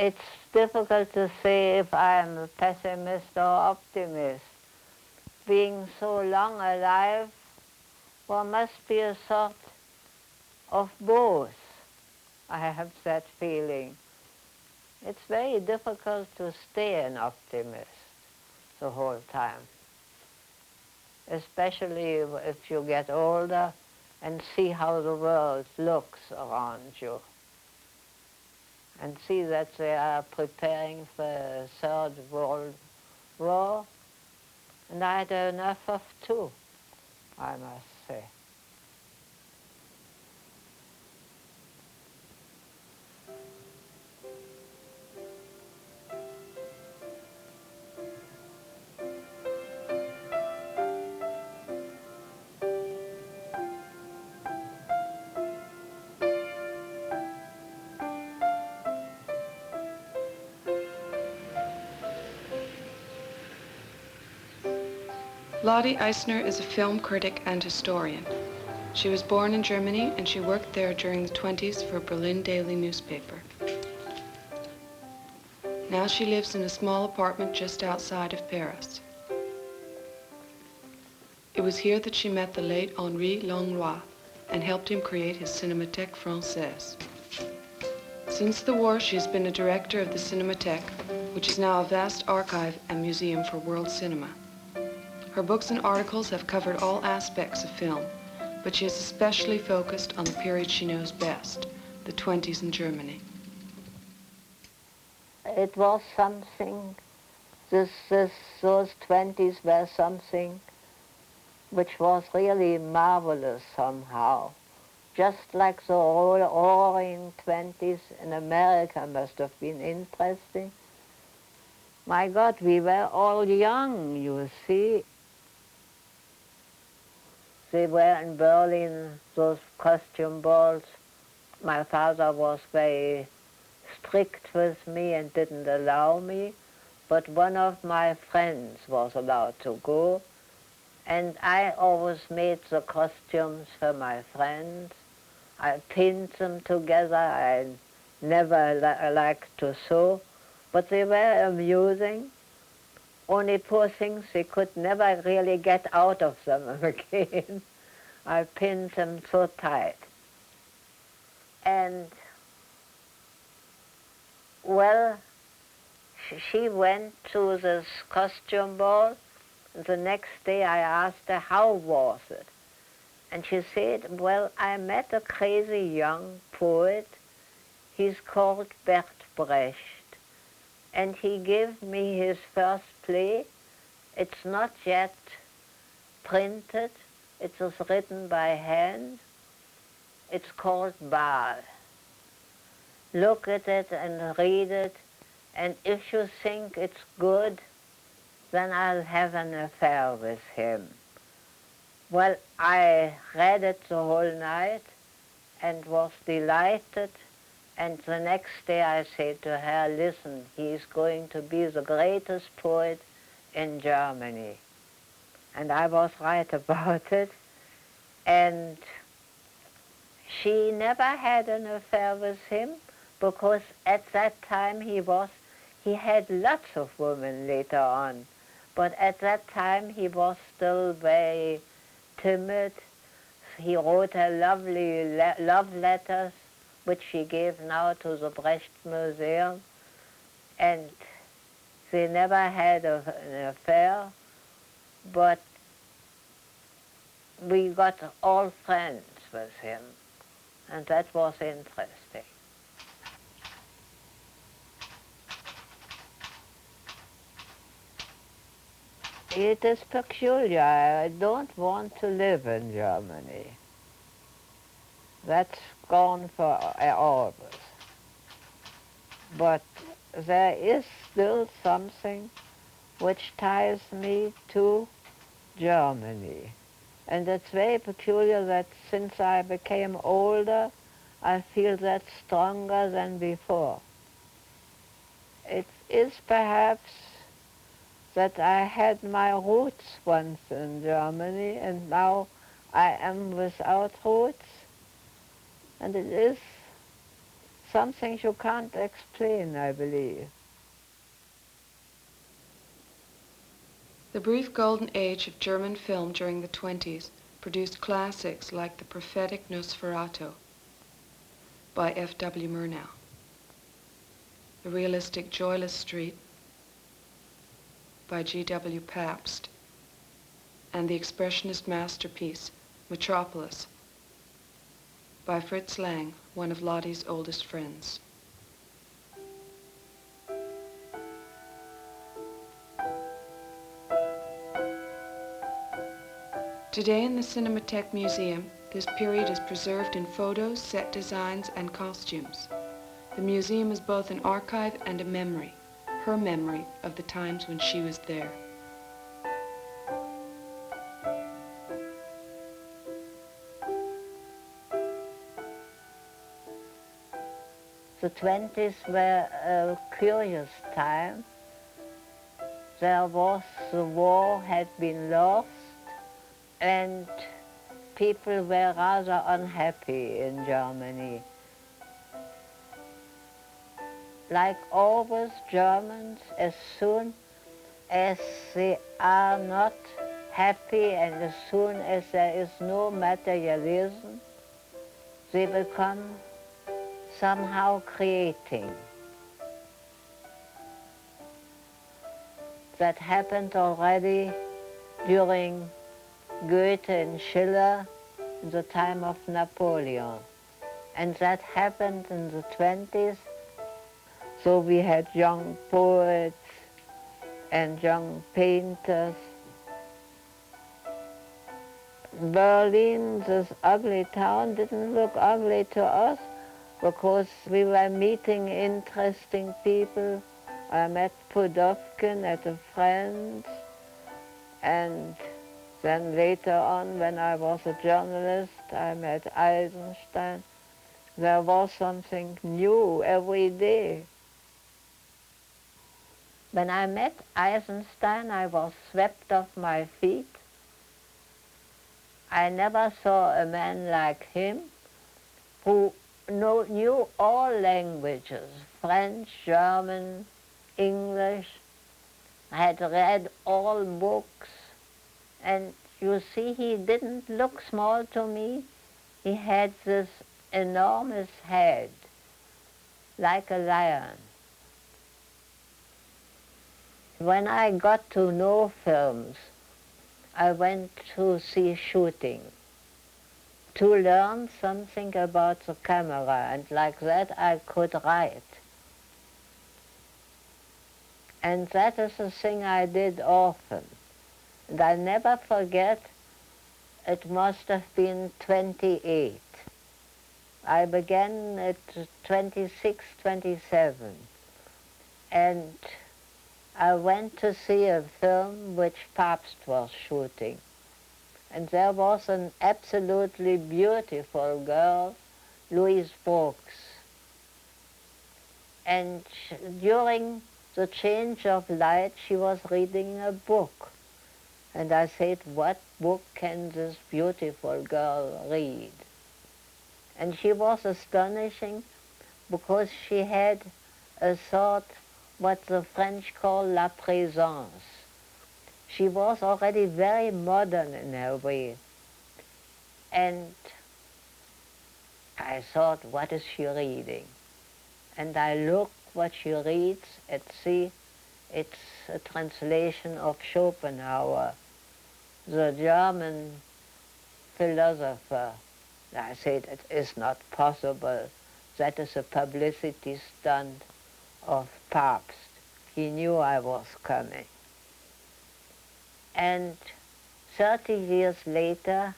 It's difficult to say if I'm a pessimist or optimist. Being so long alive, there must be a sort of both. I have that feeling. It's very difficult to stay an optimist the whole time, especially if you get older and see how the world looks around you, and see that they are preparing for a third world war, and I had enough of two, I must say. Lotte Eisner is a film critic and historian. She was born in Germany and she worked there during the 20s for a Berlin daily newspaper. Now she lives in a small apartment just outside of Paris. It was here that she met the late Henri Langlois and helped him create his Cinémathèque Française. Since the war, she has been a director of the Cinémathèque, which is now a vast archive and museum for world cinema. Her books and articles have covered all aspects of film, but she has especially focused on the period she knows best, the 20s in Germany. It was something, those 20s were something which was really marvelous somehow. Just like the roaring 20s in America must have been interesting. My God, we were all young, you see. They were in Berlin, those costume balls. My father was very strict with me and didn't allow me, but one of my friends was allowed to go, and I always made the costumes for my friends. I pinned them together. I never liked to sew, but they were amusing. Only poor things, they could never really get out of them again. I pinned them so tight. And, well, she went to this costume ball. The next day I asked her, how was it? And she said, well, I met a crazy young poet. He's called Bert Brecht. And he gave me his first play. It's not yet printed. It was written by hand. It's called Baal. Look at it and read it, and if you think it's good, then I'll have an affair with him. Well, I read it the whole night and was delighted. And the next day I said to her, listen, he's going to be the greatest poet in Germany. And I was right about it. And she never had an affair with him, because at that time he had lots of women later on. But at that time he was still very timid. He wrote her lovely love letters, which she gave now to the Brecht Museum, and they never had an affair, but we got all friends with him, and that was interesting. It is peculiar. I don't want to live in Germany. That's gone for always. But there is still something which ties me to Germany. And it's very peculiar that since I became older, I feel that stronger than before. It is perhaps that I had my roots once in Germany, and now I am without roots. And it is some things you can't explain, I believe. The brief golden age of German film during the 20s produced classics like The Prophetic Nosferatu by F.W. Murnau, the realistic Joyless Street by G.W. Pabst, and the expressionist masterpiece Metropolis by Fritz Lang, one of Lotte's oldest friends. Today in the Cinematheque Museum, this period is preserved in photos, set designs, and costumes. The museum is both an archive and a memory, her memory of the times when she was there. The 20s were a curious time. The war had been lost, and people were rather unhappy in Germany. Like always, Germans, as soon as they are not happy and as soon as there is no materialism, they become somehow creating. That happened already during Goethe and Schiller in the time of Napoleon. And that happened in the 20s. So we had young poets and young painters. Berlin, this ugly town, didn't look ugly to us because we were meeting interesting people. I met Pudovkin at a friend's, and then later on, when I was a journalist, I met Eisenstein. There was something new every day. When I met Eisenstein, I was swept off my feet. I never saw a man like him who knew all languages, French, German, English, had read all books. And you see, he didn't look small to me. He had this enormous head, like a lion. When I got to know films, I went to see shooting to learn something about the camera, and like that I could write. And that is a thing I did often. And I never forget, it must have been 28. I began at 26, 27. And I went to see a film which Pabst was shooting. And there was an absolutely beautiful girl, Louise Brooks. And during the change of light, she was reading a book. And I said, what book can this beautiful girl read? And she was astonishing because she had a sort, what the French call la présence. She was already very modern in her way. And I thought, what is she reading? And I looked what she reads and see it's a translation of Schopenhauer, the German philosopher. I said, it is not possible. That is a publicity stunt of Pabst. He knew I was coming. And 30 years later,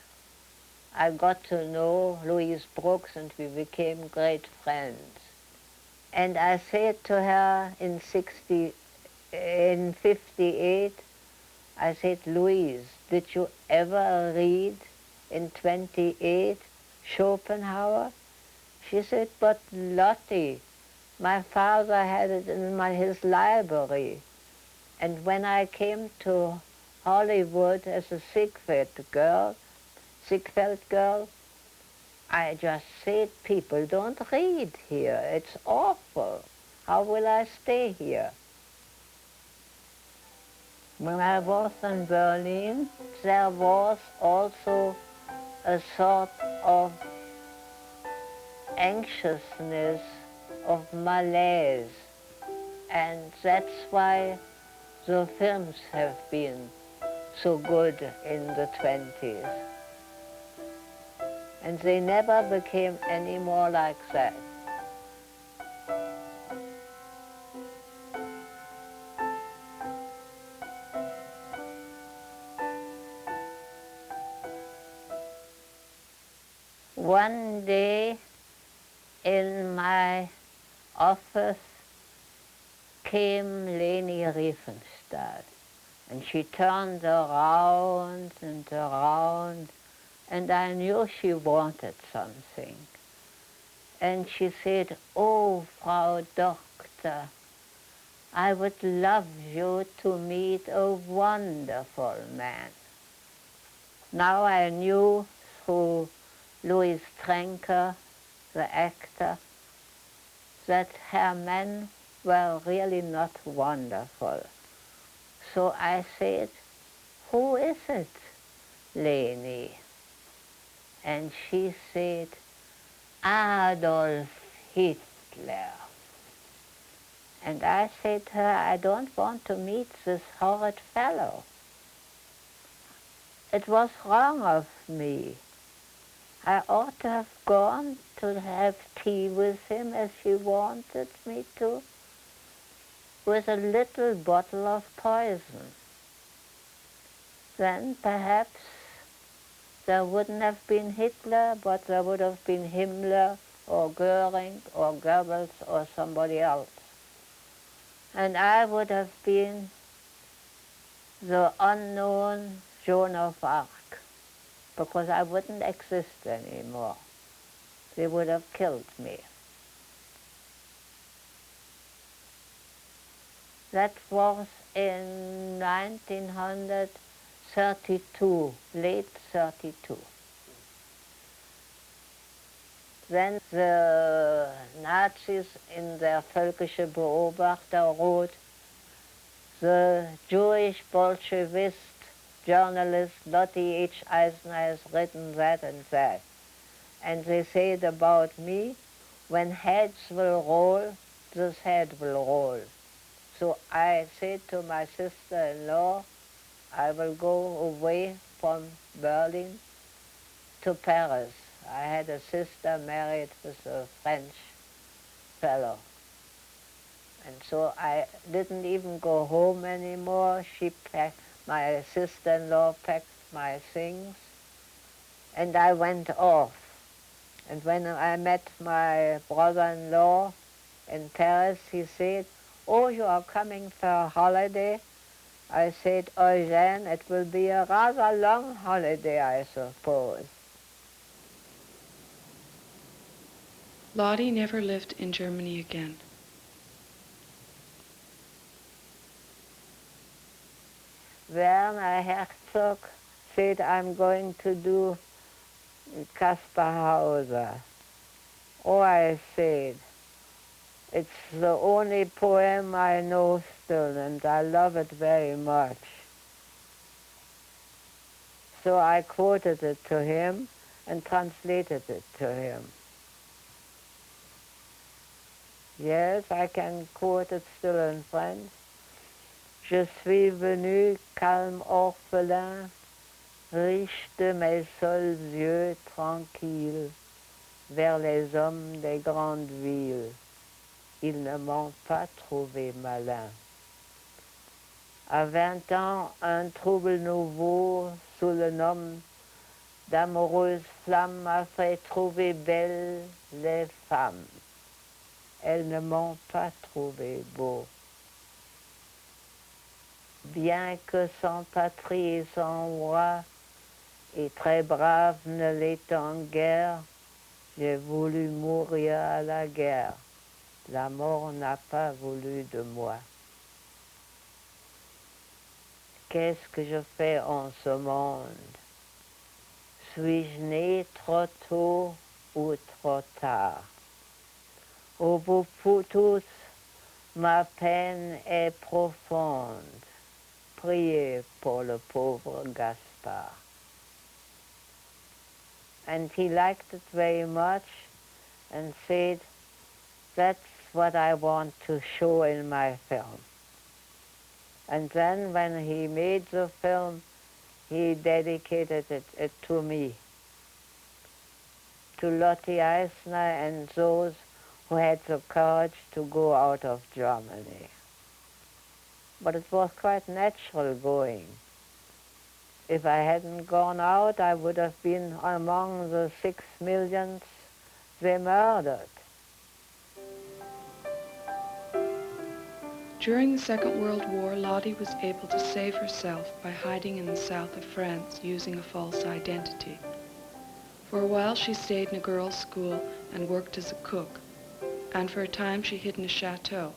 I got to know Louise Brooks and we became great friends. And I said to her in 58, I said, Louise, did you ever read in 28 Schopenhauer? She said, but Lotte, my father had it in his library. And when I came to Hollywood as a Ziegfeld girl, I just said, people don't read here. It's awful. How will I stay here? When I was in Berlin, there was also a sort of anxiousness, of malaise. And that's why the films have been so good in the 20s. And they never became any more like that. One day in my office came Leni Riefenstahl, and she turned around and around, and I knew she wanted something. And she said, "Oh, Frau Doctor, I would love you to meet a wonderful man." Now I knew through Louis Trenker, the actor, that her men were really not wonderful. So I said, "Who is it, Leni?" And she said, "Adolf Hitler." And I said to her, "I don't want to meet this horrid fellow. It was wrong of me. I ought to have gone to have tea with him as he wanted me to, with a little bottle of poison. Then perhaps there wouldn't have been Hitler, but there would have been Himmler or Goering or Goebbels or somebody else. And I would have been the unknown Joan of Arc, because I wouldn't exist anymore. They would have killed me." That was in 1932, late 32. Then the Nazis in their Völkische Beobachter wrote, "The Jewish Bolshevist journalist Lotte Eisner has written that and that." And they said about me, "When heads will roll, this head will roll." So I said to my sister-in-law, I will go away from Berlin to Paris. I had a sister married with a French fellow. And so I didn't even go home anymore. My sister-in-law packed my things, and I went off. And when I met my brother-in-law in Paris, he said, "Oh, you are coming for a holiday?" I said, "Eugène, it will be a rather long holiday, I suppose." Lotte never lived in Germany again. Werner Herzog said, "I'm going to do Caspar Hauser." Oh, I said, "It's the only poem I know still, and I love it very much." So I quoted it to him and translated it to him. Yes, I can quote it still in French. "Je suis venu, calme orphelin, riche de mes seuls yeux tranquilles, vers les hommes des grandes villes. Ils ne m'ont pas trouvé malin. À 20 ans, un trouble nouveau sous le nom d'amoureuse flamme m'a fait trouver belles les femmes. Elles ne m'ont pas trouvé beau. Bien que sans patrie et sans roi, et très brave ne l'étant guère, j'ai voulu mourir à la guerre. La mort n'a pas voulu de moi. Qu'est-ce que je fais en ce monde? Suis-je né trop tôt ou trop tard. Au vous tous, ma peine est profonde. Priez pour le pauvre Gaspard. And he liked it very much and said, that's what I want to show in my film. And then when he made the film, he dedicated it to me, to Lotte Eisner and those who had the courage to go out of Germany. But it was quite natural going. If I hadn't gone out, I would have been among the 6 millions they murdered. During the Second World War, Lotte was able to save herself by hiding in the south of France using a false identity. For a while she stayed in a girls' school and worked as a cook, and for a time she hid in a chateau.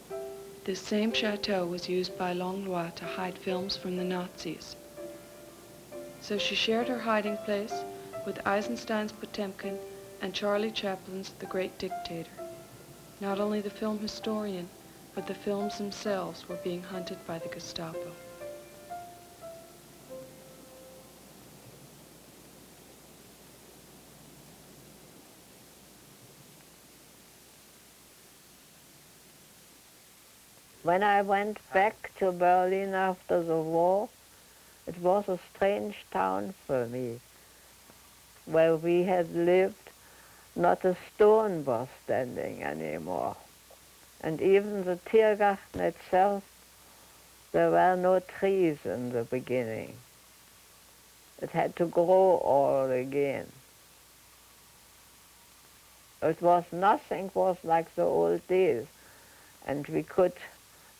This same chateau was used by Langlois to hide films from the Nazis. So she shared her hiding place with Eisenstein's Potemkin and Charlie Chaplin's The Great Dictator. Not only the film historian, but the films themselves were being hunted by the Gestapo. When I went back to Berlin after the war, it was a strange town for me. Where we had lived, not a stone was standing anymore. And even the Tiergarten itself, there were no trees in the beginning. It had to grow all again. Nothing was like the old days. And we could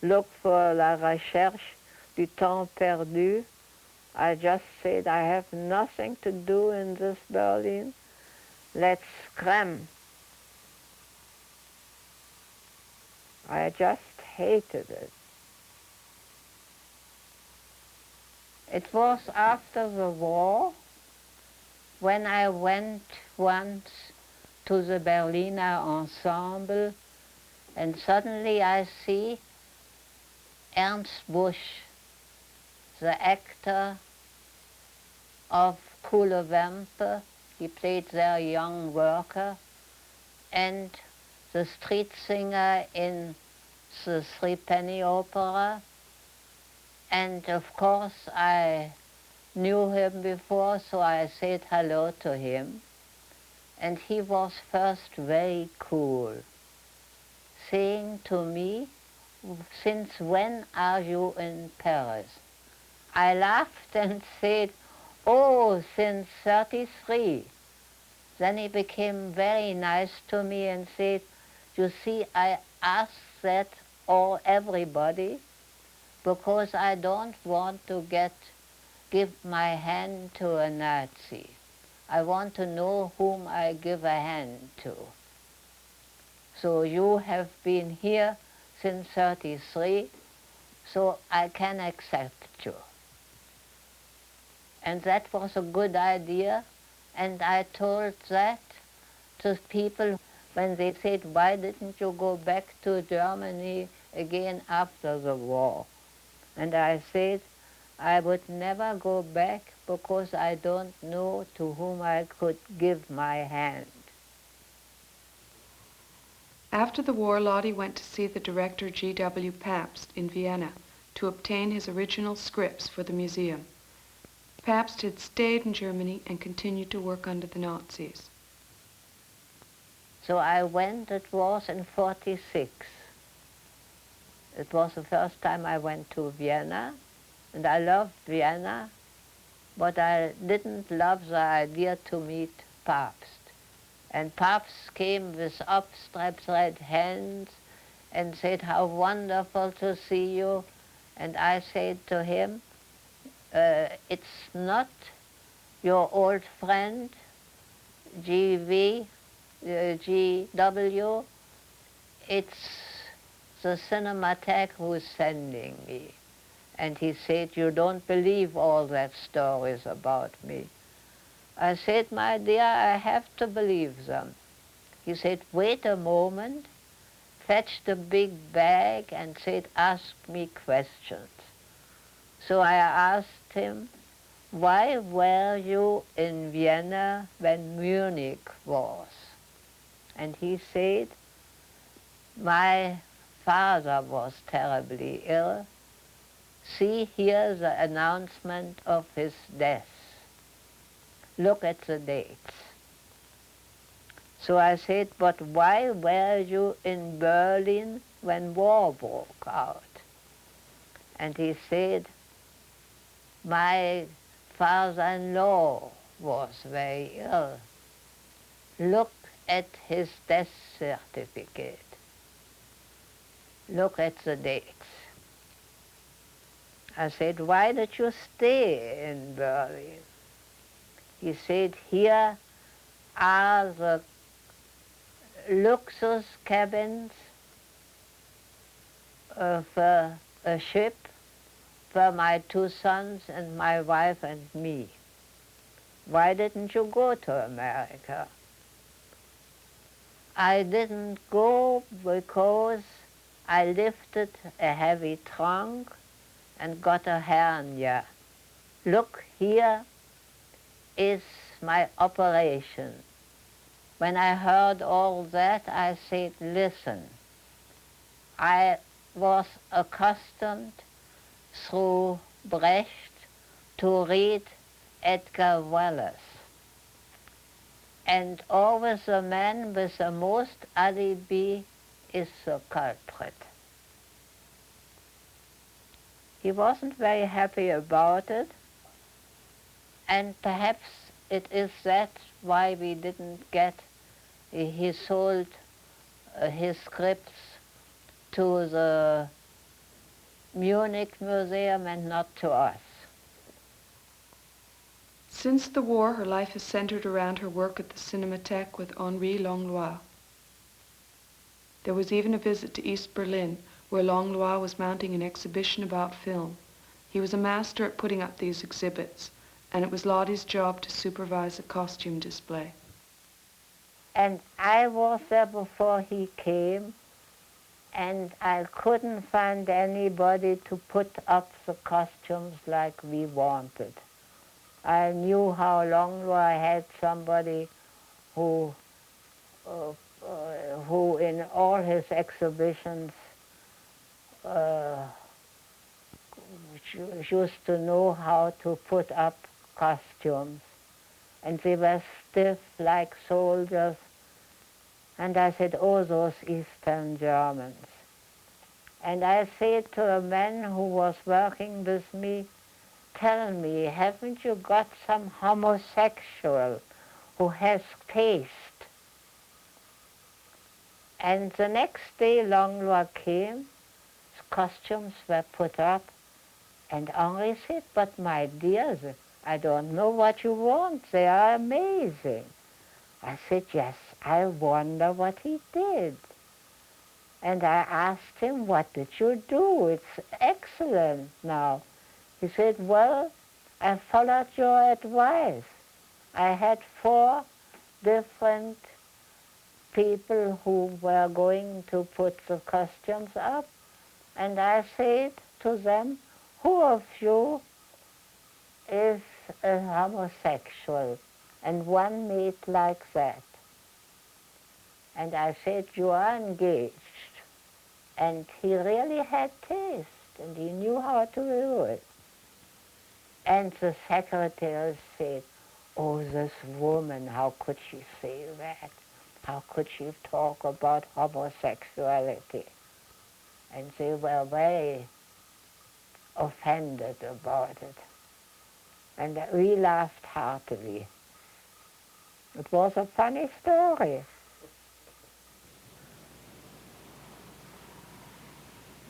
look for La Recherche du Temps Perdu. I just said, I have nothing to do in this Berlin. Let's scram. I just hated it. It was after the war when I went once to the Berliner Ensemble, and suddenly I see Ernst Busch, the actor of Kohle Wampe. He played their young worker, and the street singer in the Three-Penny Opera. And of course I knew him before, so I said hello to him. And he was first very cool, saying to me, since when are you in Paris? I laughed and said, oh, since 33. Then he became very nice to me and said, you see, I ask that everybody because I don't want to give my hand to a Nazi. I want to know whom I give a hand to. So you have been here since 33, so I can accept you. And that was a good idea, and I told that to people when they said, why didn't you go back to Germany again after the war? And I said, I would never go back because I don't know to whom I could give my hand. After the war, Lotte went to see the director G.W. Pabst in Vienna to obtain his original scripts for the museum. Pabst had stayed in Germany and continued to work under the Nazis. So I went, it was in 46. It was the first time I went to Vienna, and I loved Vienna, but I didn't love the idea to meet Pabst. And Pabst came with upstretched red hands and said, how wonderful to see you. And I said to him, it's not your old friend, G.W., it's the Cinematheque who's sending me. And he said, you don't believe all that stories about me. I said, my dear, I have to believe them. He said, wait a moment, fetched a big bag and said, ask me questions. So I asked him, why were you in Vienna when Munich was? And he said, my father was terribly ill. See here the announcement of his death. Look at the dates. So I said, but why were you in Berlin when war broke out? And he said, my father-in-law was very ill. Look at his death certificate. Look at the dates. I said, why did you stay in Berlin? He said, here are the luxus cabins of a ship for my 2 sons and my wife and me. Why didn't you go to America? I didn't go because I lifted a heavy trunk and got a hernia. Look, here is my operation. When I heard all that, I said, listen, I was accustomed through Brecht to read Edgar Wallace. And always the man with the most alibi is the culprit. He wasn't very happy about it, and perhaps it is that why we didn't get, he sold his scripts to the Munich Museum and not to us. Since the war, her life has centered around her work at the Cinematheque with Henri Langlois. There was even a visit to East Berlin, where Langlois was mounting an exhibition about film. He was a master at putting up these exhibits, and it was Lotte's job to supervise a costume display. And I was there before he came, and I couldn't find anybody to put up the costumes like we wanted. I knew how Langlois had somebody who in all his exhibitions used to know how to put up costumes. And they were stiff like soldiers. And I said, oh, those Eastern Germans. And I said to a man who was working with me, tell me, haven't you got some homosexual who has taste? And the next day Langlois came, the costumes were put up, and Henri said, but my dears, I don't know what you want, they are amazing. I said, yes, I wonder what he did. And I asked him, what did you do? It's excellent now. He said, well, I followed your advice. I had 4 different people who were going to put the costumes up, and I said to them, who of you is a homosexual? And one made like that. And I said, you are engaged. And he really had taste, and he knew how to do it. And the secretary said, oh, this woman, how could she say that? How could she talk about homosexuality? And they were very offended about it. And we laughed heartily. It was a funny story.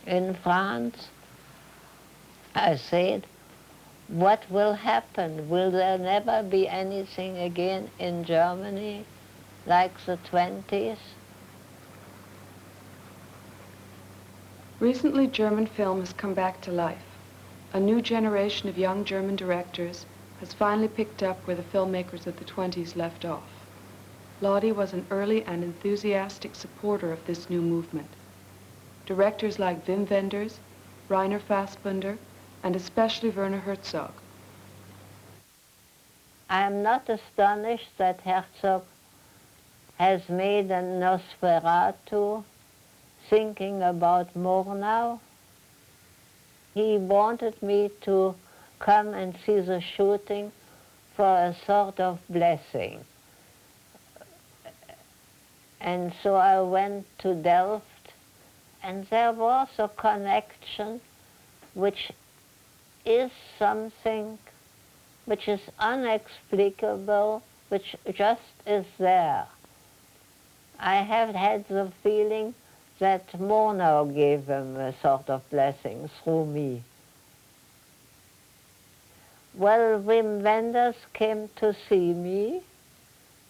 In France, I said, what will happen? Will there never be anything again in Germany like the 20s? Recently, German film has come back to life. A new generation of young German directors has finally picked up where the filmmakers of the 20s left off. Lotte was an early and enthusiastic supporter of this new movement. Directors like Wim Wenders, Rainer Fassbinder, and especially Werner Herzog. I am not astonished that Herzog has made a Nosferatu thinking about Murnau. He wanted me to come and see the shooting for a sort of blessing. And so I went to Delft, and there was a connection which is something which is unexplicable, which just is there. I have had the feeling that Murnau gave him a sort of blessing through me. Well, Wim Wenders came to see me,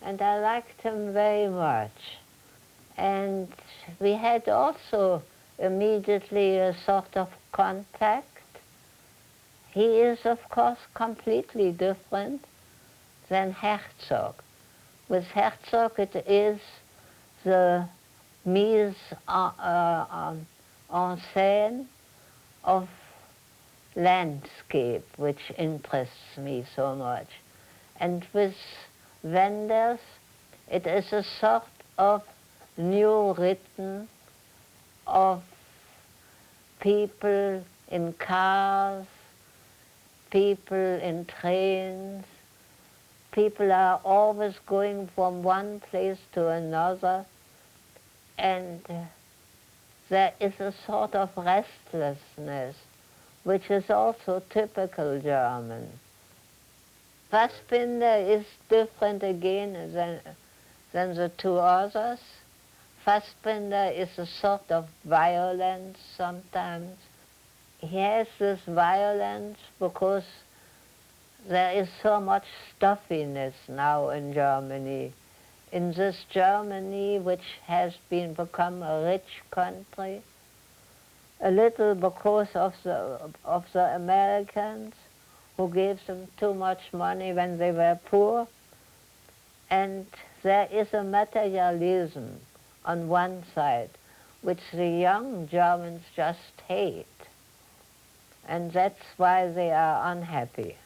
and I liked him very much. And we had also immediately a sort of contact. He is, of course, completely different than Herzog. With Herzog, it is the mise en scène of landscape which interests me so much. And with Wenders, it is a sort of new written of people in cars, people in trains. People are always going from one place to another, and there is a sort of restlessness, which is also typical German. Fassbinder is different again than the two others. Fassbinder is a sort of violence sometimes. He has this violence because there is so much stuffiness now in Germany. In this Germany, which has become a rich country, a little because of the Americans who gave them too much money when they were poor. And there is a materialism on one side, which the young Germans just hate. And that's why they are unhappy.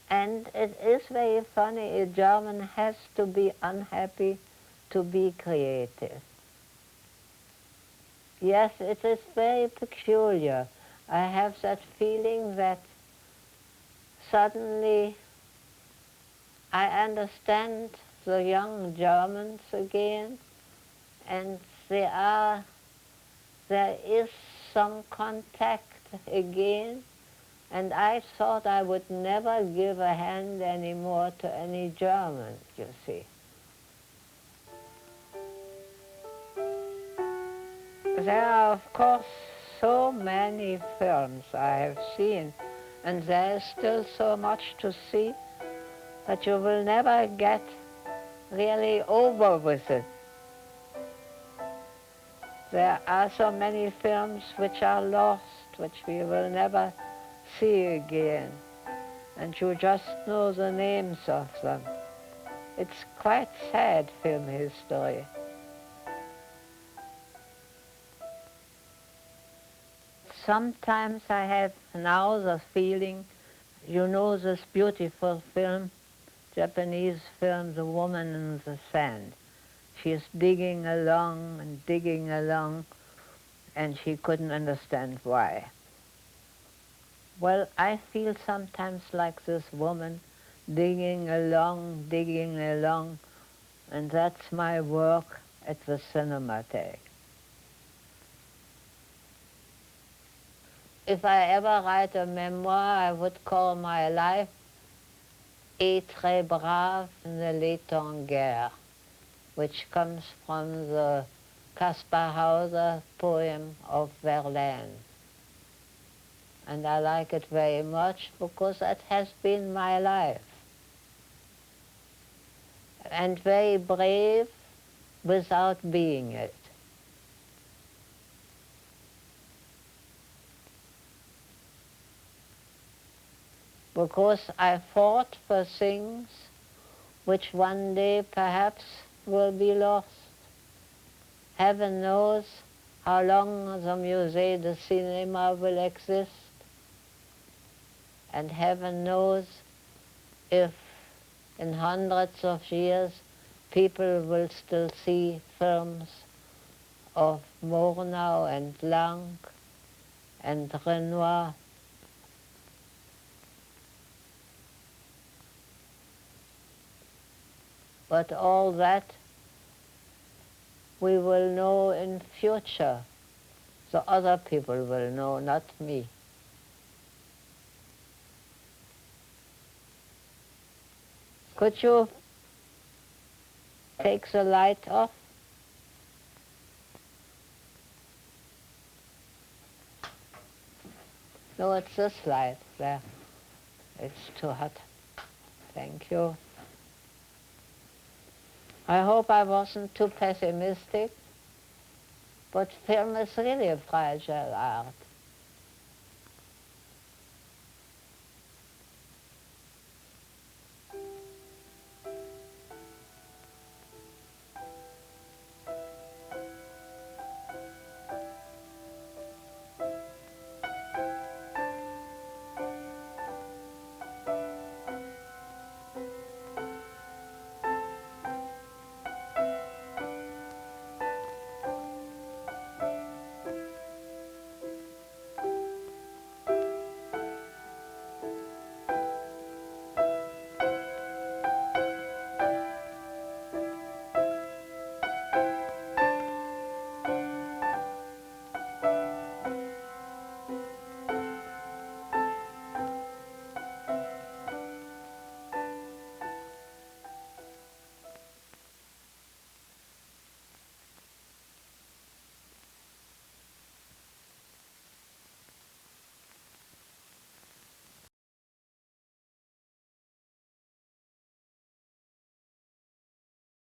And it is very funny, a German has to be unhappy to be creative. Yes, it is very peculiar. I have that feeling that suddenly I understand the young Germans again, and there is some contact again, and I thought I would never give a hand anymore to any German, you see. There are, of course, so many films I have seen, and there is still so much to see that you will never get really over with it. There are so many films which are lost, which we will never see again, and you just know the names of them. It's quite sad, film history. Sometimes I have now the feeling, you know this beautiful film, Japanese film, The Woman in the Sand. She is digging along and digging along, and she couldn't understand why. Well, I feel sometimes like this woman, digging along, and that's my work at the Cinematheque. If I ever write a memoir, I would call my life Et très brave ne l'est en guerre, which comes from the Caspar Hauser poem of Verlaine. And I like it very much because that has been my life. And very brave without being it. Because I fought for things which one day perhaps will be lost. Heaven knows how long the Musée de Cinéma will exist, and heaven knows if in hundreds of years people will still see films of Murnau and Lang and Renoir. But all that we will know in future. The other people will know, not me. Could you take the light off? No, it's this light there. It's too hot. Thank you. I hope I wasn't too pessimistic, but film is really a fragile art.